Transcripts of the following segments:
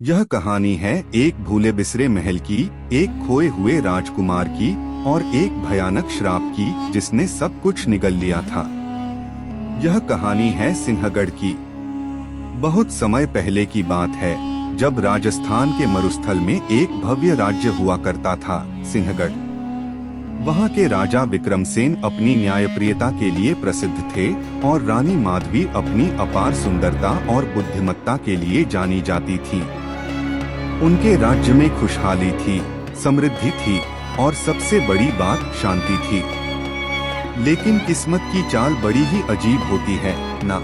यह कहानी है एक भूले बिसरे महल की, एक खोए हुए राजकुमार की और एक भयानक श्राप की जिसने सब कुछ निगल लिया था। यह कहानी है सिंहगढ़ की। बहुत समय पहले की बात है, जब राजस्थान के मरुस्थल में एक भव्य राज्य हुआ करता था, सिंहगढ़। वहाँ के राजा विक्रमसेन अपनी न्यायप्रियता के लिए प्रसिद्ध थे और रानी माधवी अपनी अपार सुंदरता और बुद्धिमत्ता के लिए जानी जाती थी। उनके राज्य में खुशहाली थी, समृद्धि थी और सबसे बड़ी बात शांति थी। लेकिन किस्मत की चाल बड़ी ही अजीब होती है ना।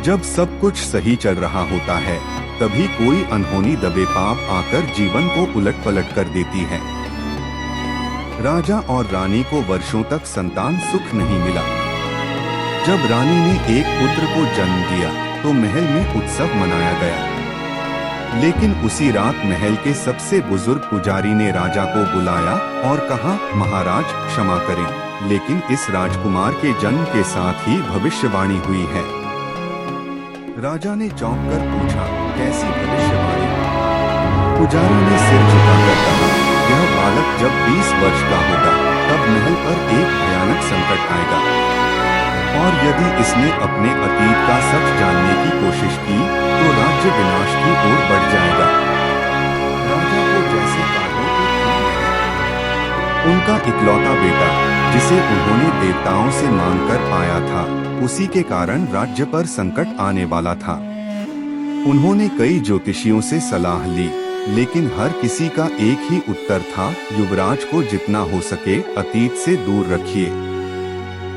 जब सब कुछ सही चल रहा होता है, तभी कोई अनहोनी दबे पाप आकर जीवन को उलट पलट कर देती है। राजा और रानी को वर्षों तक संतान सुख नहीं मिला। जब रानी ने एक पुत्र को जन्म दिया, तो महल में उत्सव मनाया गया। लेकिन उसी रात महल के सबसे बुजुर्ग पुजारी ने राजा को बुलाया और कहा, महाराज क्षमा करें, लेकिन इस राजकुमार के जन्म के साथ ही भविष्यवाणी हुई है। राजा ने चौंक कर पूछा, कैसी भविष्यवाणी? पुजारी ने सिर झुकाकर कहा, यह बालक जब 20 वर्ष का होगा, तब महल पर एक भयानक संकट आएगा, और यदि इसने अपने अतीत का सच जानने की कोशिश की, तो राज्य विनाश की ओर बढ़ जाएगा। राजा को जैसे काटों की खून लगी। उनका इकलौता बेटा, जिसे उन्होंने देवताओं से मांगकर पाया था, उसी के कारण राज्य पर संकट आने वाला था। उन्होंने कई ज्योतिषियों से सलाह ली, लेकिन हर किसी का एक ही उत्तर था, युवराज को जितना हो सके अतीत से दूर रखिए।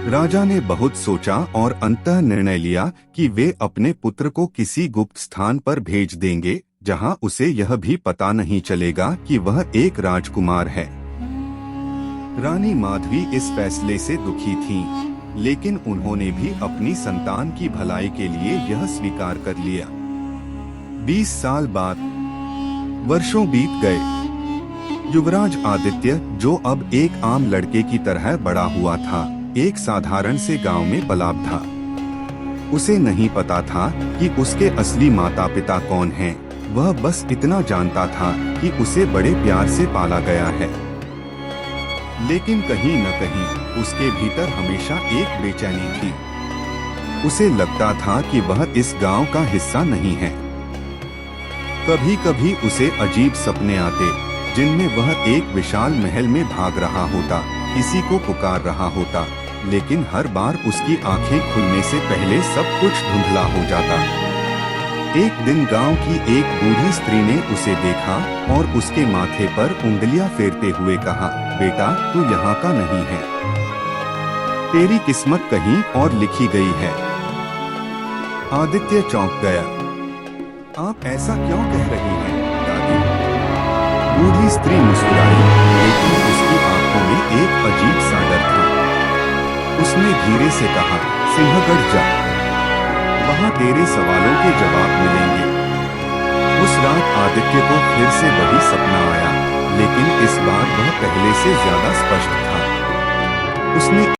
राजा ने बहुत सोचा और अंततः निर्णय लिया कि वे अपने पुत्र को किसी गुप्त स्थान पर भेज देंगे, जहां उसे यह भी पता नहीं चलेगा कि वह एक राजकुमार है। रानी माधवी इस फैसले से दुखी थीं, लेकिन उन्होंने भी अपनी संतान की भलाई के लिए यह स्वीकार कर लिया। 20 साल बाद वर्षों बीत गए। युवराज आदित्य, जो अब एक आम लड़के की तरह बड़ा हुआ था, एक साधारण से गांव में पला था। उसे नहीं पता था कि उसके असली माता पिता कौन हैं। वह बस इतना जानता था कि उसे बड़े प्यार से पाला गया है। लेकिन कहीं न कहीं उसके भीतर हमेशा एक बेचैनी थी। उसे लगता था कि वह इस गांव का हिस्सा नहीं है। कभी कभी उसे अजीब सपने आते, जिनमें वह एक विशाल महल में भाग रहा होता, किसी को पुकार रहा होता, लेकिन हर बार उसकी आंखें खुलने से पहले सब कुछ धुंधला हो जाता। एक दिन गांव की एक बूढ़ी स्त्री ने उसे देखा और उसके माथे पर उंगलियां फेरते हुए कहा, बेटा, तू यहाँ का नहीं है। तेरी किस्मत कहीं और लिखी गई है। आदित्य चौंक गया। आप ऐसा क्यों कह रही हैं, दादी? बूढ़ी स्त्री मुस्कुराई, लेकिन उसकी आंखों में एक अजीब सा डर था। उसने धीरे से कहा, सिंहगढ़ जा, वहां तेरे सवालों के जवाब मिलेंगे। उस रात आदित्य को फिर से वही सपना आया, लेकिन इस बार वह पहले से ज्यादा स्पष्ट था। उसने